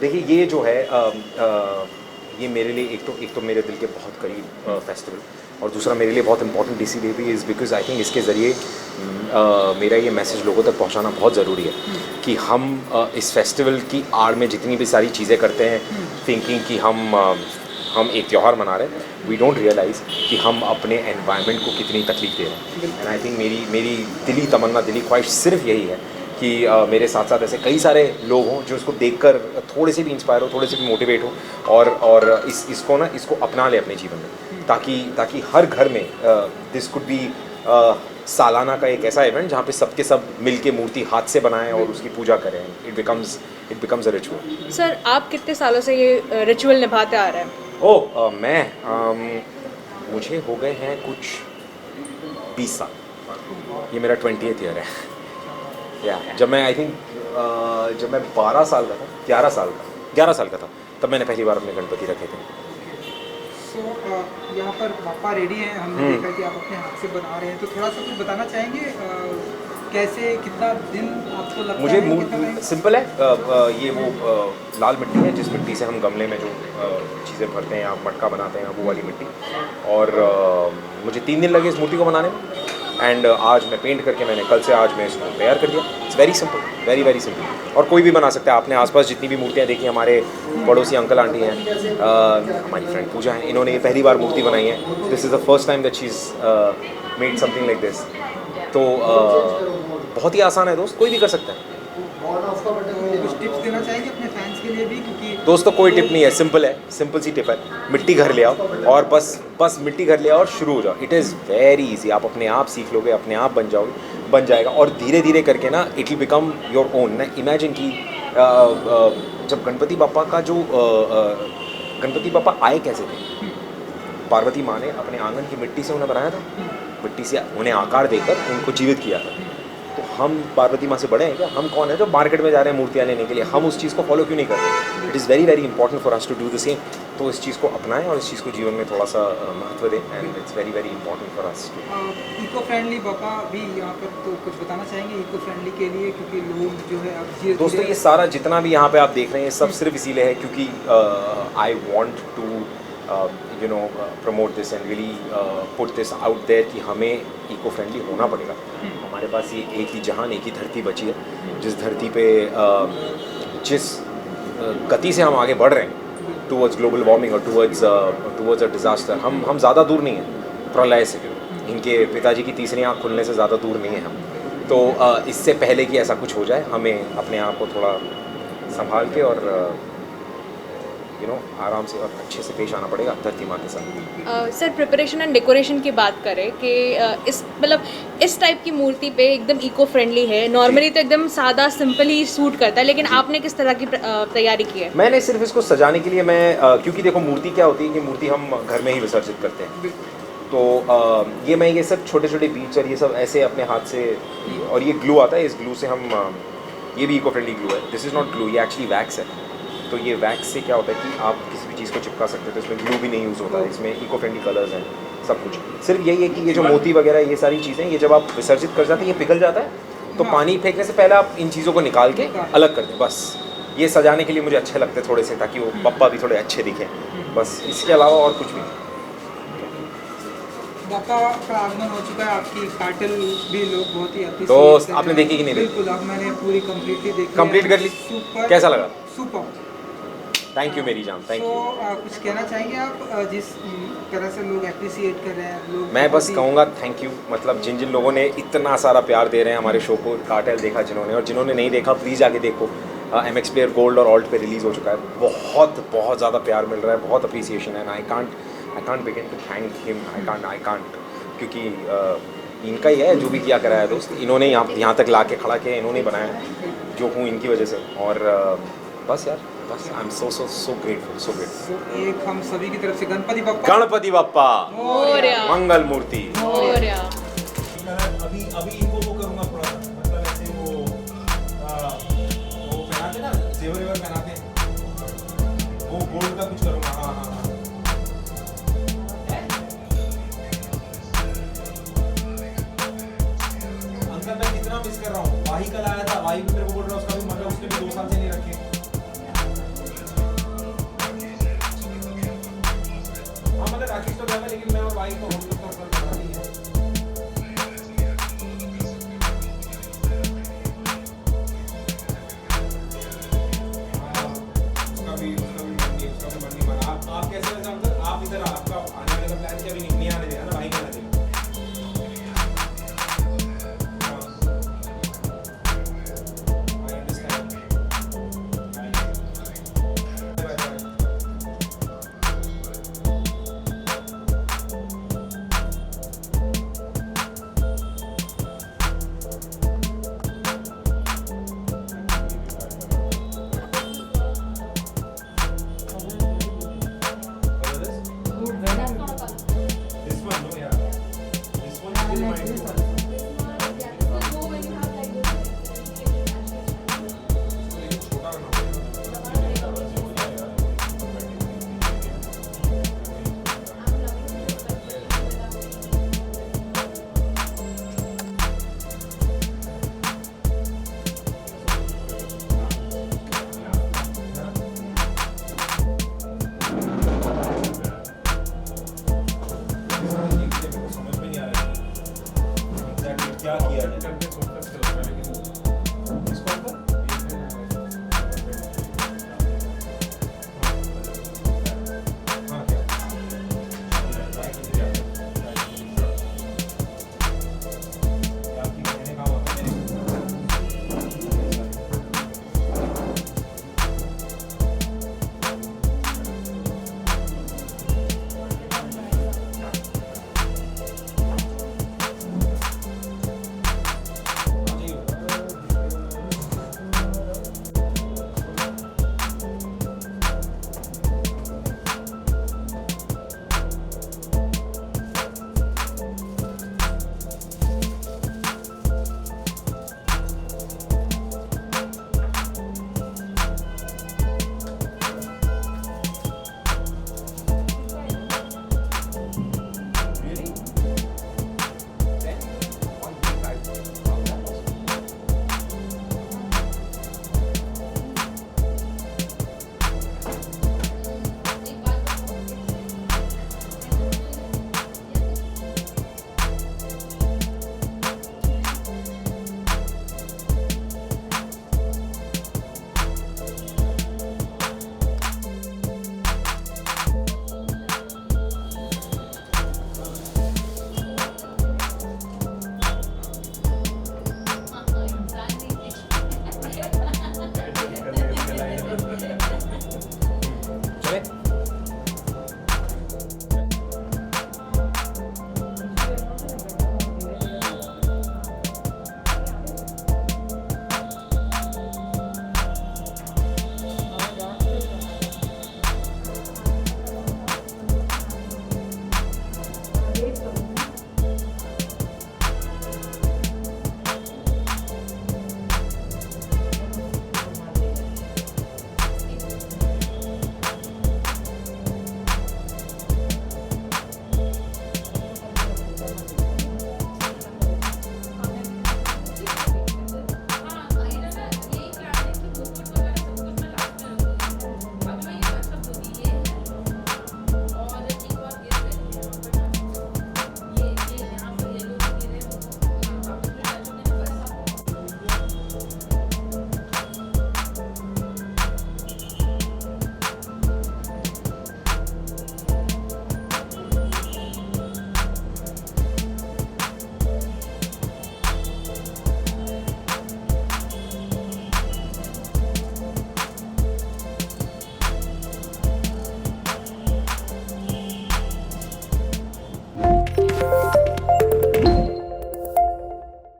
देखिए ये जो है ये मेरे लिए एक तो मेरे दिल के बहुत करीब फेस्टिवल, और दूसरा मेरे लिए बहुत इंपॉर्टेंट इसीलिए भी इज़ बिकॉज आई थिंक इसके ज़रिए मेरा ये मैसेज लोगों तक पहुंचाना बहुत ज़रूरी है कि हम इस फेस्टिवल की आड़ में जितनी भी सारी चीज़ें करते हैं थिंकिंग कि हम एक त्यौहार मना रहे हैं, वी डोंट रियलाइज़ कि हम अपने एनवायरनमेंट को कितनी तकलीफ दे रहे हैं। एंड आई थिंक मेरी दिली तमन्ना, दिली ख्वाहिश सिर्फ यही है कि मेरे साथ साथ ऐसे कई सारे लोग हों जो इसको देखकर थोड़े से भी इंस्पायर हो, थोड़े से भी मोटिवेट हो और इसको अपना ले अपने जीवन में, ताकि हर घर में दिस कुड बी सालाना का एक ऐसा इवेंट जहाँ पे सबके सब मिल के मूर्ति हाथ से बनाएं और उसकी पूजा करें। It becomes a ritual. Sir आप कितने सालों से ये रिचुअल निभाते आ रहे हैं? मुझे हो गए हैं कुछ 20 साल। ये मेरा 20th ईयर है। जब मैं आई थिंक जब मैं 12 साल का था, 11 साल का था, तब मैंने पहली बार अपने गणपति रखे थे। सो यहाँ पर पापा रेडी हैं, हमने देखा कि आप अपने हाथ से बना रहे हैं, तो थोड़ा सा कुछ बताना चाहेंगे कैसे, कितना दिन आपको लगता मुझे है? मूड सिंपल है। ये वो लाल मिट्टी है जिस मिट्टी से हम गमले में जो चीज़ें भरते हैं या मटका बनाते हैं, वो वाली मिट्टी। और मुझे 3 दिन लगे इस मूर्ति को बनाने में, एंड आज मैं पेंट करके मैंने आज मैं इसको तैयार कर दिया। It's very simple, very very simple. और कोई भी बना सकता है। आपने आसपास जितनी भी मूर्तियाँ देखी, हमारे पड़ोसी अंकल आंटी हैं, हमारी फ्रेंड पूजा है, इन्होंने ये पहली बार मूर्ति बनाई है। This is the first time that she is made something like this. तो बहुत ही आसान है दोस्त, कोई भी कर सकता है। कुछ टिप्स देना चाहेंगे अपने फैंस के लिए भी, क्योंकि दोस्तों कोई टिप नहीं है, सिंपल है, सिंपल सी टिप है। मिट्टी घर ले आओ और बस मिट्टी घर ले आओ और शुरू हो जाओ। It is very easy. आप अपने आप सीख लोगे, अपने आप बन जाएगा, और धीरे धीरे करके ना it will become your own. ना इमेजिन कि जब गणपति बापा का जो गणपति बापा आए कैसे थे, पार्वती माँ ने अपने आंगन की मिट्टी से उन्हें बनाया था, मिट्टी से उन्हें आकार देकर उनको जीवित किया था। तो हम पार्वती माँ से बड़े हैं क्या? हम कौन है जो मार्केट में जा रहे हैं मूर्तियाँ लेने के लिए? हम उस चीज़ को फॉलो क्यों नहीं करते? It is very very important for us to do the same. तो इस चीज़ को अपनाएं और इस चीज़ को जीवन में थोड़ा सा महत्व दें, and it's very very important for us. Eco friendly Bappa भी यहाँ पर, तो कुछ बताना चाहेंगे इको फ्रेंडली के लिए, क्योंकि लोग जो है अब दोस्तों ये सारा जितना भी यहाँ पे आप देख रहे हैं, सब सिर्फ इसीलिए है क्योंकि I want to promote this and really put this out there कि हमें इको फ्रेंडली होना पड़ेगा। हमारे पास ये एक ही जहान, एक ही धरती बची है, जिस धरती पे जिस गति से हम आगे बढ़ रहे हैं टूवर्ड्स ग्लोबल वार्मिंग और टूवर्ड्स अ डिज़ास्टर, हम ज़्यादा दूर नहीं हैं प्रलय से। इनके पिताजी की तीसरी आँख खुलने से ज़्यादा दूर नहीं है हम। तो इससे पहले कि ऐसा कुछ हो जाए, हमें अपने आप को थोड़ा संभाल के और आराम से और अच्छे से पेश आना पड़ेगा धरती माँ के साथ। सर प्रिपरेशन एंड डेकोरेशन की बात करें कि इस टाइप की मूर्ति पे एकदम इको फ्रेंडली है, नॉर्मली तो एकदम सादा सिंपल ही सूट करता है, लेकिन आपने किस तरह की तैयारी की है? मैंने सिर्फ इसको सजाने के लिए क्योंकि देखो मूर्ति क्या होती है कि मूर्ति हम घर में ही विसर्जित करते हैं। तो ये सब छोटे छोटे बीट्स और ये सब ऐसे अपने हाथ से, और ये ग्लू आता है, इस ग्लू से हम ये भी इको फ्रेंडली ग्लू है। दिस इज़ नॉट ग्लू, ये एक्चुअली वैक्स है। तो ये वैक्स से क्या होता है कि आप किसी भी चीज़ को चिपका सकते हो, तो इसमें ग्लू भी नहीं यूज़ होता है, इसमें इको फ्रेंडली कलर्स हैं, सब कुछ। सिर्फ यही है कि ये जो मोती वगैरह ये सारी चीज़ें, ये जब आप विसर्जित कर जाते हैं ये पिघल जाता है, तो पानी फेंकने से पहले आप इन चीज़ों को निकाल के अलग कर दें। बस ये सजाने के लिए मुझे अच्छे लगते हैं थोड़े से, ताकि वो पप्पा भी थोड़े अच्छे दिखें, बस। इसके अलावा और कुछ भी नहीं। बापा का आगमन हो चुका है, आपकी टाइटल भी लोग बहुत ही अच्छी दोस्त आपने देखी कि नहीं देखी? बिल्कुल, अब मैंने पूरी कंप्लीटली देखी, कंप्लीट कर ली। सुपर, कैसा लगा? सुपर। थैंक यू मेरी जान, थैंक यू। कुछ कहना चाहेंगे आप, जिस तरह से लोग अप्रिसिएट कर रहे हैं लोग? मैं बस कहूँगा थैंक यू। मतलब जिन जिन लोगों ने इतना सारा प्यार दे रहे हैं हमारे शो को, कार्टेल देखा जिन्होंने, और जिन्होंने नहीं देखा प्लीज़ आके देखो। MX Player Gold और Alt पे रिलीज़ हो चुका है। बहुत ज़्यादा प्यार मिल रहा है, बहुत अप्रिसिएशन है। I can't begin to thank him, I can't, क्योंकि इनका ही है जो भी किया कराया दोस्त। इन्होंने यहाँ तक ला के खड़ा किया, इन्होंने बनाया जो हूँ इनकी वजह से। और बस यार, बस आई एम सो ग्रेटफुल। एक हम सभी की तरफ से गणपति बप्पा मोरया, मंगल मूर्ति मोरया। अभी इनको वो करूँगा थोड़ा सा, मतलब ऐसे वो पहनाते ना, जेवर पहनाते, वो गोल्ड का कुछ करूँगा। हाँ अंकल मैं कितना मिस कर रहा हूँ। वाही कल आया था, वाही भी मेरे को बोल रहा है उसका भी मतलब उसने भी 2 साल से नहीं रखे। जाएगा, लेकिन मैं और भाई को हम लोग का सर बनानी है। हाँ, उसका भी मन नहीं बना। आप कैसे वैसे अंकल, आप इधर आपका आने वाले का प्लान क्या, अभी नहीं आने देना?